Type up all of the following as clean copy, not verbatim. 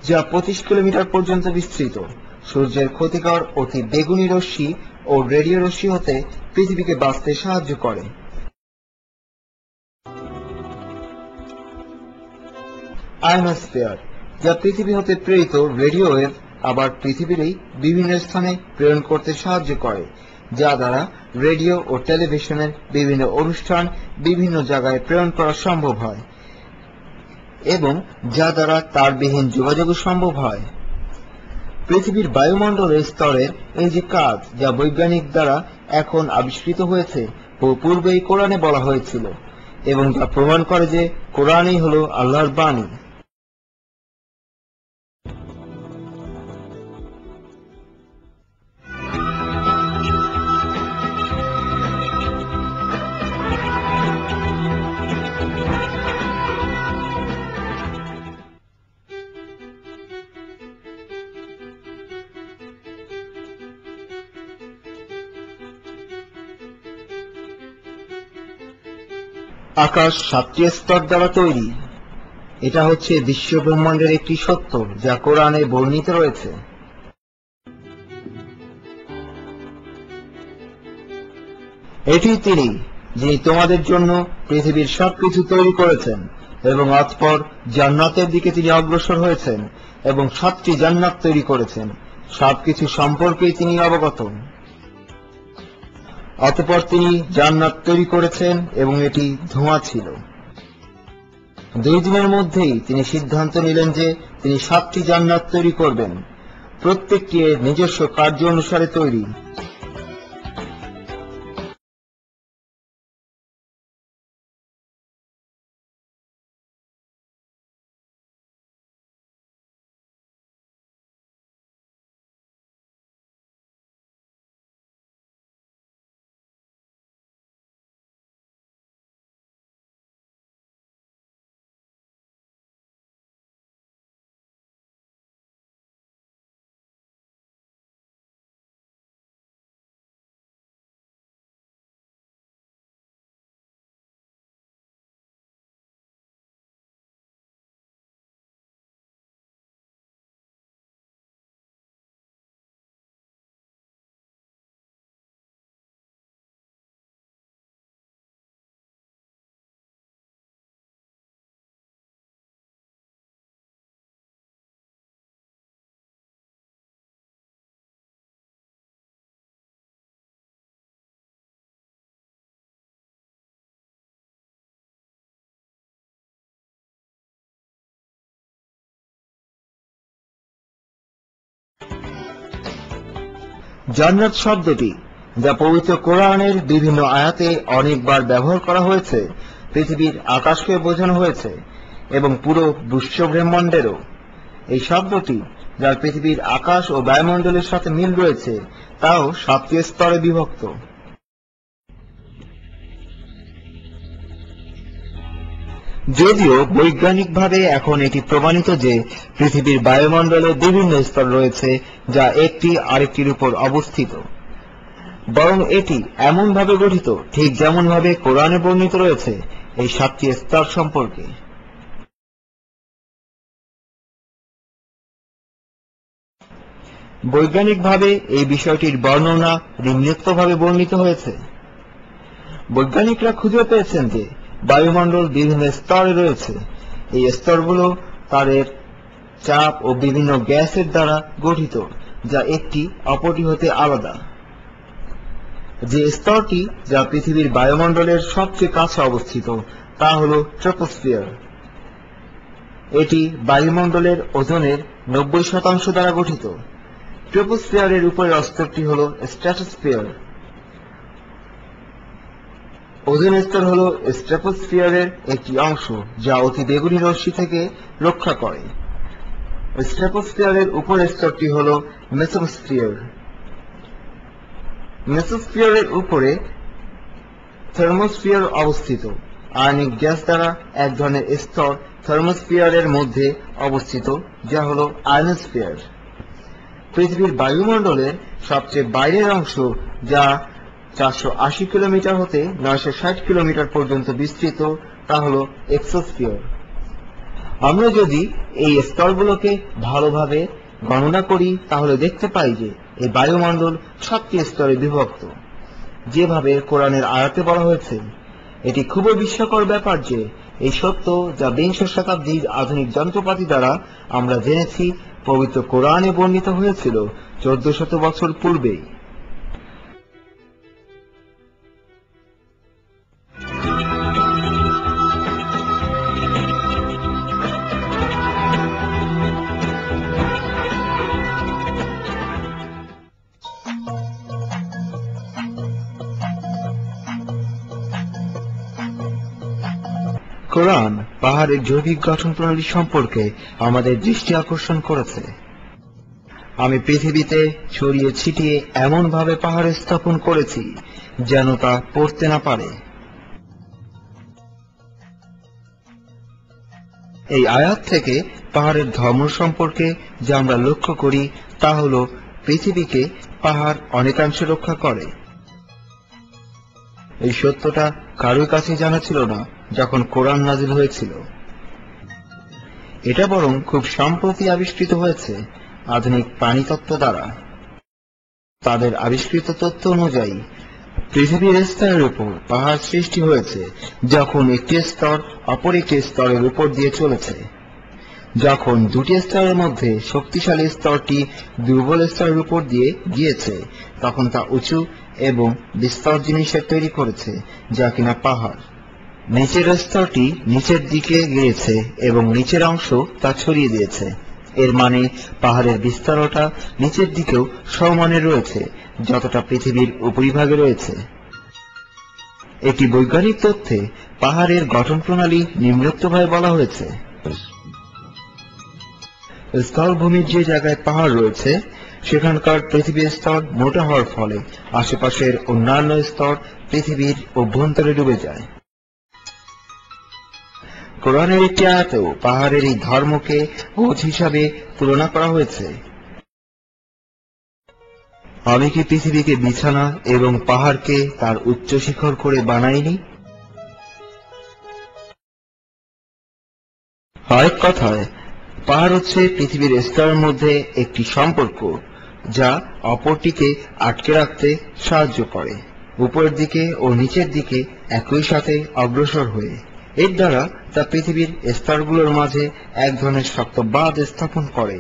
যা 25 কিলোমিটার পর্যন্ত বিস্তৃত। সূর্যের ক্ষতিকর অতি বেগুনি রশ্মি ও রেডিও রশ্মি হতে পৃথিবীকে বাঁচতে সাহায্য করে। আয়নোস্ফিয়ার, যা পৃথিবী হতে প্রেরিত রেডিও ওয়েভ আবার পৃথিবীরই বিভিন্ন স্থানে প্রেরণ করতে সাহায্য করে, যা দ্বারা রেডিও ও টেলিভিশনের বিভিন্ন অনুষ্ঠান বিভিন্ন জায়গায় প্রেরণ করা সম্ভব হয় এবং যা দ্বারা তারবিহীন যোগাযোগও সম্ভব হয়। পৃথিবীর বায়ুমণ্ডলের স্তরের এই যে কাজ, যা বৈজ্ঞানিক দ্বারা এখন আবিষ্কৃত হয়েছে ও পূর্বেই কোরআনে বলা হয়েছিল, এবং যা প্রমাণ করে যে কোরআনই হল আল্লাহর বাণী। আকাশ 7টি স্তর দ্বারা তৈরি। এটা হচ্ছে বিশ্ব ব্রহ্মাণ্ডের একটি সত্য, যা কোরআনে বর্ণিত রয়েছে। এটি তিনি যিনি তোমাদের জন্য পৃথিবীর সবকিছু তৈরি করেছেন এবং অতঃপর জান্নাতের দিকে তিনি অগ্রসর হয়েছেন এবং 7টি জান্নাত তৈরি করেছেন। সবকিছু সম্পর্কেই তিনি অবগত। অতঃপর তিনি জান্নাত তৈরি করেছেন এবং এটি ধোঁয়া ছিল। 2 দিনের মধ্যেই তিনি সিদ্ধান্ত নিলেন যে তিনি 7টি জান্নাত তৈরি করবেন, প্রত্যেকটি এর নিজস্ব কার্য অনুসারে তৈরি। জান্নাত শব্দটি, যা পবিত্র কোরআনের বিভিন্ন আয়াতে অনেকবার ব্যবহার করা হয়েছে, পৃথিবীর আকাশকে বোঝানো হয়েছে এবং পুরো বিশ্ব ব্রহ্মাণ্ডেরও। এই শব্দটি, যার পৃথিবীর আকাশ ও বায়ুমণ্ডলের সাথে মিল রয়েছে, তাও 7টি স্তরে বিভক্ত। যদিও বৈজ্ঞানিকভাবে এখন এটি প্রমাণিত যে পৃথিবীর বায়ুমণ্ডলে বিভিন্ন স্তর রয়েছে, যা একটি আরেকটির উপর অবস্থিত, বরং এটি এমনভাবে গঠিত ঠিক যেমনভাবে কোরআনে বর্ণিত রয়েছে এই 7টি স্তর সম্পর্কে। বৈজ্ঞানিকভাবে এই বিষয়টির বর্ণনা নিম্নোক্তভাবে বর্ণিত হয়েছে। বৈজ্ঞানিকরা খুঁজে পেয়েছেন যে বায়ুমণ্ডল বিভিন্ন স্তরে রয়েছে। এই স্তরগুলো তারের চাপ ও বিভিন্ন গ্যাসের দ্বারা গঠিত, যা একটি অপরটি হতে আলাদা। যে স্তরটি, যা পৃথিবীর বায়ুমণ্ডলের সবচেয়ে কাছে অবস্থিত, তা হল ট্রপোস্ফিয়ার। এটি বায়ুমণ্ডলের ওজনের 90% দ্বারা গঠিত। ট্রপোস্ফিয়ারের উপরের স্তরটি হল স্ট্র্যাটোস্ফিয়ার। ওজোন স্তর হল স্ট্র্যাটোস্ফিয়ারের একটি অংশ, যা অতি বেগুনি রশ্মি থেকে রক্ষা করে। স্ট্র্যাটোস্ফিয়ারের উপরের স্তরটি হল মেসোস্ফিয়ার। মেসোস্ফিয়ারের উপরে থার্মোস্ফিয়ার অবস্থিত। আয়নিক গ্যাস দ্বারা এক ধরনের স্তর থার্মোস্ফিয়ারের মধ্যে অবস্থিত, যা হল আয়নোস্ফিয়ার। পৃথিবীর বায়ুমণ্ডলের সবচেয়ে বাইরের অংশ, যা 480 কিলোমিটার হতে 960 কিলোমিটার পর্যন্ত বিস্তৃত, তা হল এক্সোস্ফিয়ার। আমরা যদি এই স্তরগুলোকে ভালোভাবে গণনা করি তাহলে দেখতে পাই যে এই বায়ুমণ্ডল 7টি স্তরে বিভক্ত, যেভাবে কোরআনের আয়াতে বলা হয়েছে। এটি খুবই বিস্ময়কর ব্যাপার যে এই সত্য যা বিংশ শতাব্দীর আধুনিক যন্ত্রপাতি দ্বারা আমরা জেনেছি পবিত্র কোরআনে বর্ণিত হয়েছিল 1400 বছর পূর্বেই। কোরআন পাহাড়ের জৈবিক গঠন প্রণালী সম্পর্কে আমাদের দৃষ্টি আকর্ষণ করেছে। আমি পৃথিবীতে ছড়িয়ে ছিটিয়ে এমন ভাবে পাহাড় স্থাপন করেছি যেন তা পড়তে না পারে। এই আয়াত থেকে পাহাড়ের ধর্ম সম্পর্কে যা আমরা লক্ষ্য করি তা হল পৃথিবীকে পাহাড় অনেকাংশে রক্ষা করে। এই সত্যটা কারোর কাছে জানা ছিল না যখন কোরআন নাজিল হয়েছিল। এটা বরং খুব সম্প্রতি আবিষ্কৃত হয়েছে আধুনিক প্রাণীতত্ত্ব দ্বারা। তাদের আবিষ্কৃত তথ্য অনুযায়ী পৃথিবীর স্তরের উপর পাহাড় সৃষ্টি হয়েছে যখন একটি স্তর অপর একটি স্তরের উপর দিয়ে চলেছে। যখন দুটি স্তরের মধ্যে শক্তিশালী স্তরটি দুর্বল স্তরের উপর দিয়ে গিয়েছে তখন তা উঁচু এবং বিস্তর জিনিসের তৈরি করেছে যা কিনা পাহাড়। নিচের স্তরটি নিচের দিকে গিয়েছে এবং নিচের অংশ তা ছড়িয়ে দিয়েছে। এর মানে পাহাড়ের বিস্তারটা নিচের দিকেও সমানে রয়েছে যতটা পৃথিবীর উপরিভাগে রয়েছে। একটি বৈজ্ঞানিক তথ্যে পাহাড়ের গঠন প্রণালী নিম্নোক্তভাবে বলা হয়েছে। স্থলভূমির যে জায়গায় পাহাড় রয়েছে সেখানকার পৃথিবীর স্তর মোটা হওয়ার ফলে আশেপাশের অন্যান্য স্তর পৃথিবীর অভ্যন্তরে ডুবে যায়। কোরআনের একটি আয়াতেও পাহাড়ের এই ধর্মকে বোঝ হিসাবে তুলনা করা হয়েছে। আমি কি পৃথিবীকে বিছানা এবং পাহাড়কে তার উচ্চ শিখর করে বানাইনি? আরেক কথায় পাহাড় হচ্ছে পৃথিবীর স্তরের মধ্যে একটি সম্পর্ক যা অপরটিকে আটকে রাখতে সাহায্য করে, উপরের দিকে ও নিচের দিকে একই সাথে অগ্রসর হয়ে। এর দ্বারা তা পৃথিবীর স্তরগুলোর মাঝে এক ধরনের শক্ত বাঁধ স্থাপন করে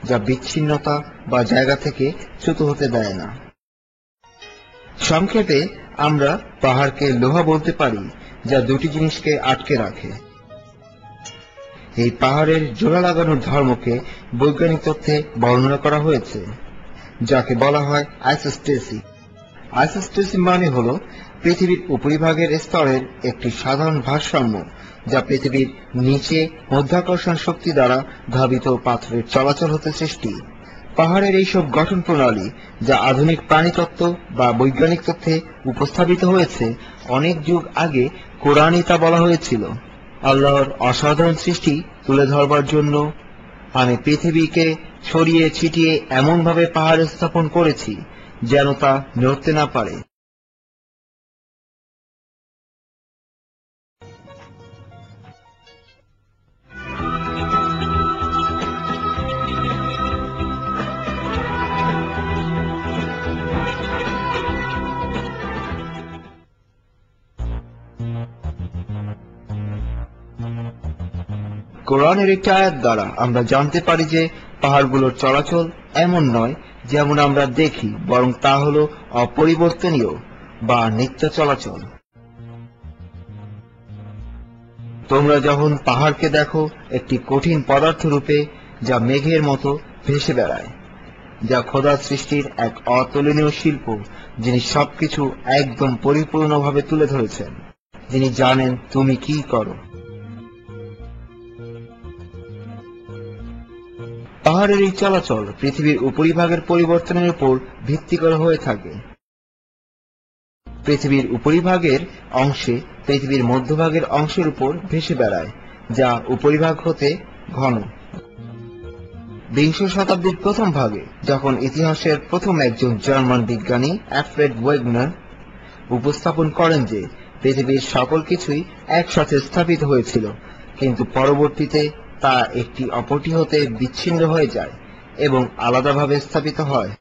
যা বিচ্ছিন্নতা বা জায়গা থেকে চ্যুত হতে দেয় না। সংক্ষেপে আমরা পাহাড়কে লোহা বলতে পারি যা দুটি জিনিসকে আটকে রাখে। এই পাহাড়ের জোড়া লাগানোর ধর্মকে বৈজ্ঞানিক তথ্যে বর্ণনা করা হয়েছে যাকে বলা হয় আইসোস্টেসিস। আইসোস্টেসিস মানে হল পৃথিবীর উপরিভাগের স্তরের একটি সাধারণ ভারসাম্য যা পৃথিবীর নিচে মাধ্যাকর্ষণ শক্তি দ্বারা ধাবিত পাথরের চলাচল হতে সৃষ্টি। পাহাড়ের এইসব গঠন প্রণালী যা আধুনিক প্রাণীতত্ত্ব বা বৈজ্ঞানিক তথ্যে উপস্থাপিত হয়েছে অনেক যুগ আগে কোরআনে তা বলা হয়েছিল। আল্লাহর অসাধারণ সৃষ্টি তুলে ধরবার জন্য আমি পৃথিবীকে ছড়িয়ে ছিটিয়ে এমনভাবে পাহাড় স্থাপন করেছি যেন তা নড়তে না পারে। কোরআনের একটি আয়াত দ্বারা আমরা জানতে পারি যে পাহাড়গুলোর চলাচল এমন নয় যেমন আমরা দেখি, বরং তা হল অপরিবর্তনীয় বা নিত্য চলাচল। তোমরা যখন পাহাড়কে দেখো একটি কঠিন পদার্থ রূপে যা মেঘের মতো ভেসে বেড়ায়, যা খোদার সৃষ্টির এক অতুলনীয় শিল্প, যিনি সবকিছু একদম পরিপূর্ণভাবে তুলে ধরেছেন, যিনি জানেন তুমি কি করো। পাহাড়ের এই চলাচল পৃথিবীর উপরিভাগের পরিবর্তনের উপর ভিত্তি করে হয়ে থাকে। পৃথিবীর উপরিভাগের অংশে পৃথিবীর মধ্যভাগের অংশের উপর ভেসে বেড়ায়, যা উপরিভাগ হতে ঘন। বিংশ শতাব্দীর প্রথম ভাগে যখন ইতিহাসের প্রথম একজন জার্মান বিজ্ঞানী অ্যালফ্রেড ওয়েগনার উপস্থাপন করেন যে পৃথিবীর সকল কিছুই একসাথে স্থাপিত হয়েছিল, কিন্তু পরবর্তীতে তা একটি অপরটি হতে বিচ্ছিন্ন হয়ে যায় এবং আলাদাভাবে স্থাপিত হয়।